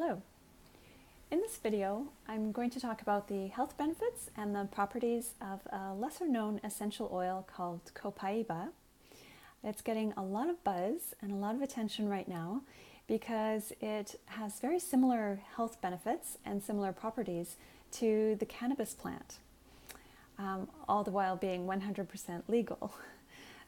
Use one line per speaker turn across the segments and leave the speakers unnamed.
Hello. In this video, I'm going to talk about the health benefits and the properties of a lesser known essential oil called Copaiba. It's getting a lot of buzz and a lot of attention right now because it has very similar health benefits and similar properties to the cannabis plant, all the while being 100% legal.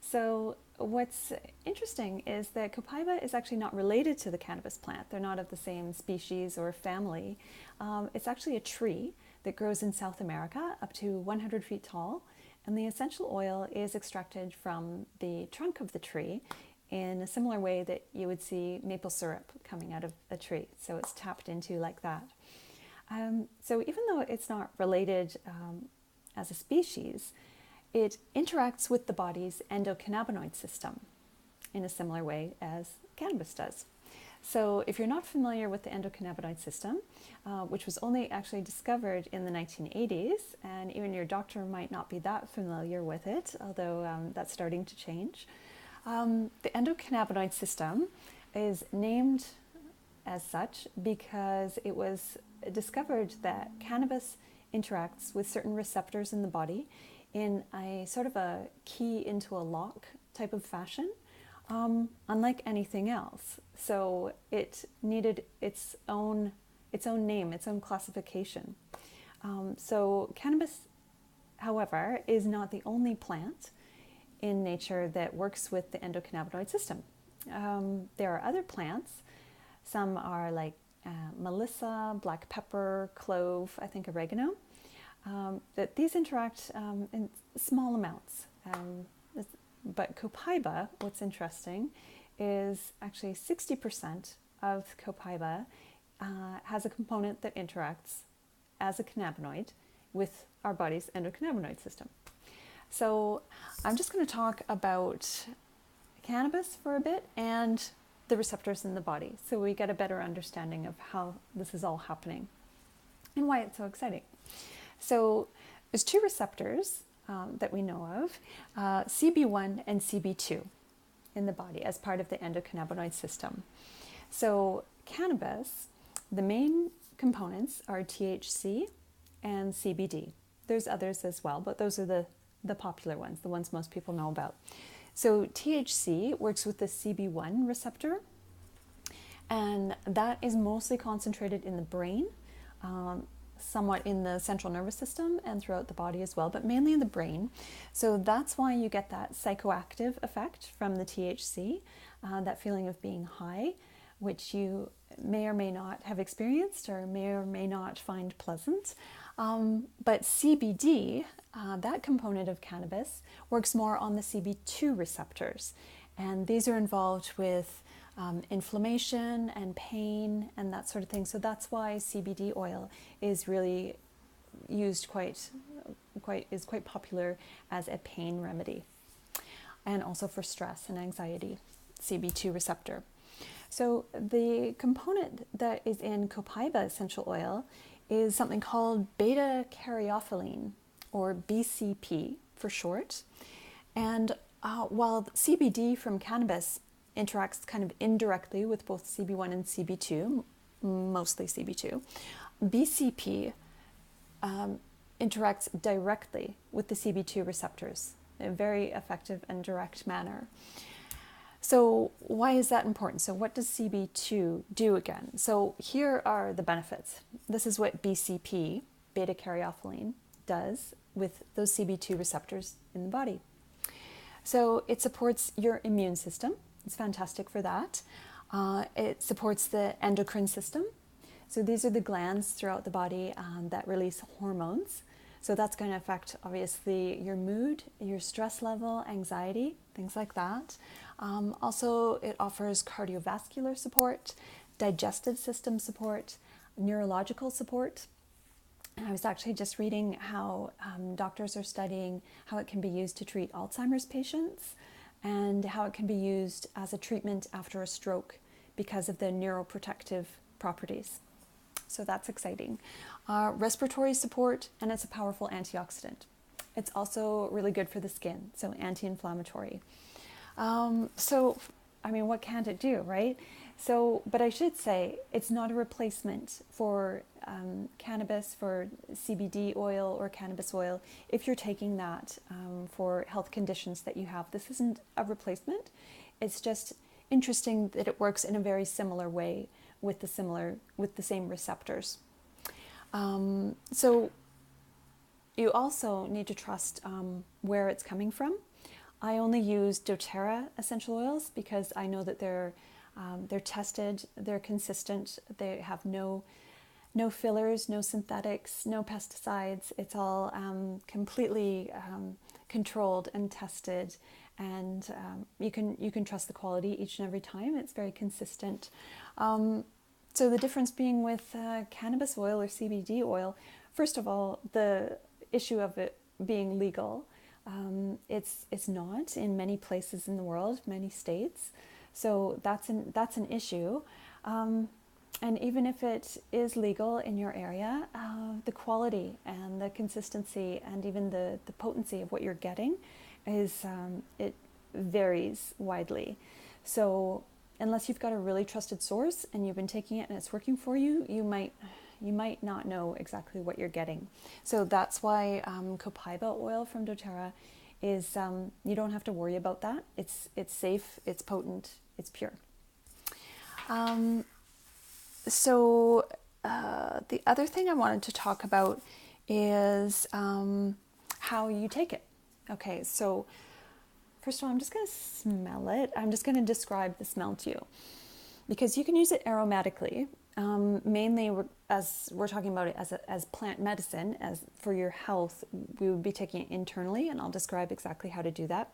So what's interesting is that Copaiba is actually not related to the cannabis plant. They're not of the same species or family. It's actually a tree that grows in South America up to 100 feet tall, and the essential oil is extracted from the trunk of the tree in a similar way that you would see maple syrup coming out of a tree. So it's tapped into like that. So even though it's not related as a species, it interacts with the body's endocannabinoid system in a similar way as cannabis does. So if you're not familiar with the endocannabinoid system, which was only actually discovered in the 1980s, and even your doctor might not be that familiar with it, although that's starting to change. The endocannabinoid system is named as such because it was discovered that cannabis interacts with certain receptors in the body in a sort of a key into a lock type of fashion, unlike anything else. So it needed its own name, its own classification. So cannabis, however, is not the only plant in nature that works with the endocannabinoid system. There are other plants. Some are like melissa, black pepper, clove, I think oregano. That these interact in small amounts. But Copaiba, what's interesting, is actually 60% of Copaiba has a component that interacts as a cannabinoid with our body's endocannabinoid system. So I'm just going to talk about cannabis for a bit and the receptors in the body so we get a better understanding of how this is all happening and why it's so exciting. So there's two receptors that we know of, CB1 and CB2 in the body as part of the endocannabinoid system. So cannabis, the main components are THC and CBD. There's others as well, but those are the popular ones, the ones most people know about. So THC works with the CB1 receptor, and that is mostly concentrated in the brain, somewhat in the central nervous system and throughout the body as well, but mainly in the brain. So that's why you get that psychoactive effect from the THC, that feeling of being high, which you may or may not have experienced or may not find pleasant. But CBD, that component of cannabis, works more on the CB2 receptors. And these are involved with inflammation and pain and that sort of thing. So that's why CBD oil is really used quite popular as a pain remedy, and also for stress and anxiety, CB2 receptor. So the component that is in Copaiba essential oil is something called beta-caryophyllene, or BCP for short. And while CBD from cannabis interacts kind of indirectly with both CB1 and CB2, mostly CB2, BCP interacts directly with the CB2 receptors in a very effective and direct manner. So why is that important? So what does CB2 do again? So here are the benefits. This is what BCP, beta-caryophyllene, does with those CB2 receptors in the body. So it supports your immune system. It's fantastic for that. It supports the endocrine system. So these are the glands throughout the body that release hormones. So that's going to affect, obviously, your mood, your stress level, anxiety, things like that. Also, it offers cardiovascular support, digestive system support, neurological support. And I was actually just reading how doctors are studying how it can be used to treat Alzheimer's patients and how it can be used as a treatment after a stroke because of the neuroprotective properties. So that's exciting. Respiratory support, and it's a powerful antioxidant. It's also really good for the skin, so anti-inflammatory. So, I mean, what can't it do, right? So, but I should say it's not a replacement for cannabis, for CBD oil or cannabis oil. If you're taking that for health conditions that you have, this isn't a replacement. It's just interesting that it works in a very similar way with the same receptors. So you also need to trust where it's coming from. I only use doTERRA essential oils because I know that they're tested, they're consistent, they have no fillers, no synthetics, no pesticides. It's all completely controlled and tested, and you can trust the quality each and every time. It's very consistent. So the difference being with cannabis oil or CBD oil, first of all, the issue of it being legal. It's not in many places in the world, many states. So that's an issue. And even if it is legal in your area, the quality and the consistency and even the potency of what you're getting is it varies widely. So unless you've got a really trusted source and you've been taking it and it's working for you, you might not know exactly what you're getting. So that's why Copaiba oil from doTERRA is, you don't have to worry about that. It's safe, it's potent, it's pure. So the other thing I wanted to talk about is how you take it. Okay, so first of all, I'm just going to smell it. I'm just going to describe the smell to you because you can use it aromatically. Mainly, as we're talking about it as plant medicine, as for your health, we would be taking it internally, and I'll describe exactly how to do that.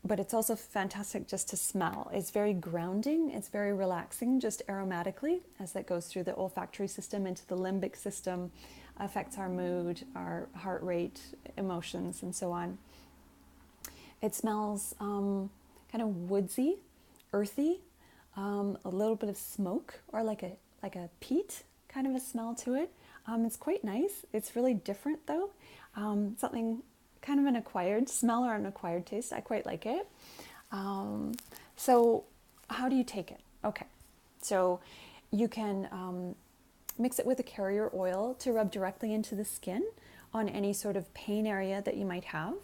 But it's also fantastic just to smell. It's very grounding. It's very relaxing, just aromatically, as that goes through the olfactory system into the limbic system, affects our mood, our heart rate, emotions, and so on. It smells kind of woodsy, earthy, a little bit of smoke, or like a peat kind of a smell to it. It's quite nice. It's really different though. Something kind of an acquired smell or an acquired taste. I quite like it. So how do you take it? Okay, so you can mix it with a carrier oil to rub directly into the skin on any sort of pain area that you might have.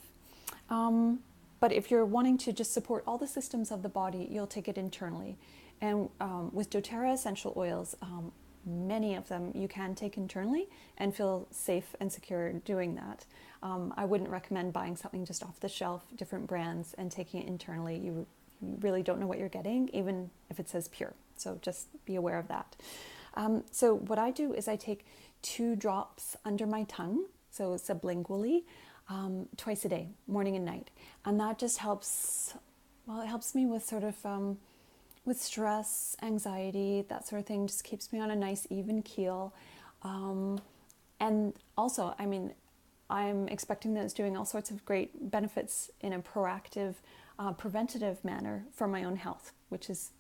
But if you're wanting to just support all the systems of the body, you'll take it internally. And with doTERRA essential oils, many of them you can take internally and feel safe and secure doing that. I wouldn't recommend buying something just off the shelf, different brands, and taking it internally. You really don't know what you're getting, even if it says pure. So just be aware of that. So what I do is I take 2 drops under my tongue, so sublingually, twice a day, morning and night. And that just helps, well, it helps me with sort of with stress, anxiety, that sort of thing. Just keeps me on a nice even keel. And also, I mean, I'm expecting that it's doing all sorts of great benefits in a proactive, preventative manner for my own health, which is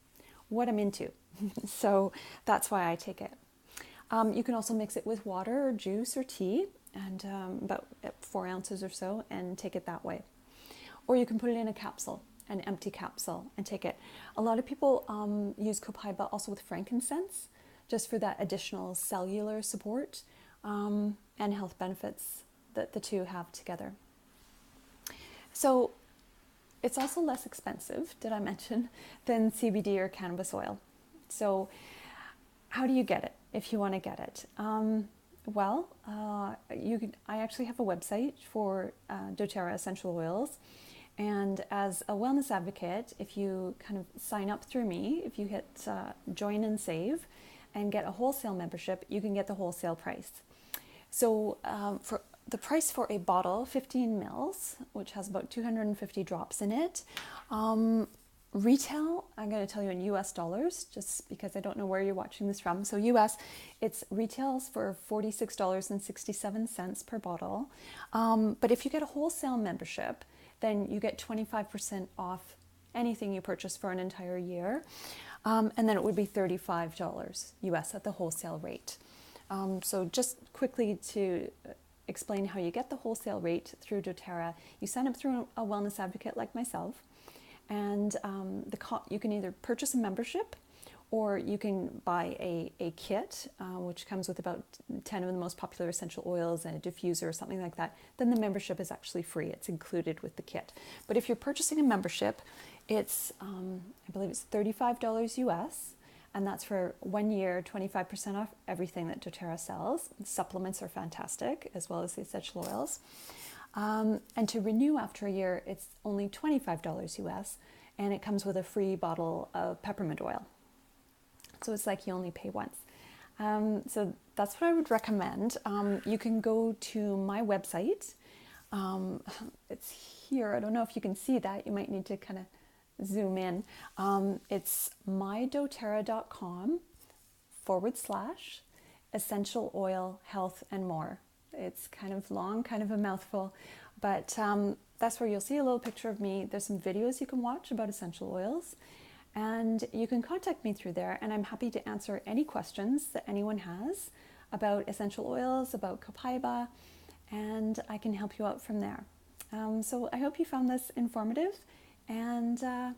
what I'm into. So that's why I take it. You can also mix it with water or juice or tea, and about 4 ounces or so, and take it that way. Or you can put it in a capsule, an empty capsule, and take it. A lot of people use Copaiba also with frankincense, just for that additional cellular support and health benefits that the two have together. So it's also less expensive, did I mention, than CBD or cannabis oil. So how do you get it if you want to get it? I actually have a website for doTERRA essential oils. And as a wellness advocate, if you kind of sign up through me, if you hit join and save and get a wholesale membership, you can get the wholesale price. So for the price for a bottle, 15 mils, which has about 250 drops in it, retail, I'm going to tell you in US dollars, just because I don't know where you're watching this from. So US, it's retails for $46.67 per bottle. But if you get a wholesale membership, then you get 25% off anything you purchase for an entire year. And then it would be $35 US at the wholesale rate. So just quickly to explain how you get the wholesale rate through doTERRA, you sign up through a wellness advocate like myself, and you can either purchase a membership or you can buy a kit, which comes with about 10 of the most popular essential oils and a diffuser or something like that. Then the membership is actually free. It's included with the kit. But if you're purchasing a membership, it's, I believe it's $35 US, and that's for 1 year, 25% off everything that doTERRA sells. Supplements are fantastic, as well as the essential oils. And to renew after a year, it's only $25 US, and it comes with a free bottle of peppermint oil. So it's like you only pay once. So that's what I would recommend. You can go to my website. It's here. I don't know if you can see that. You might need to kind of zoom in. It's mydoterra.com/essential oil health and more. It's kind of long, kind of a mouthful, but that's where you'll see a little picture of me. There's some videos you can watch about essential oils, and you can contact me through there, and I'm happy to answer any questions that anyone has about essential oils, about Copaiba, and I can help you out from there. So I hope you found this informative, and yeah,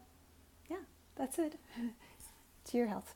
that's it. To your health.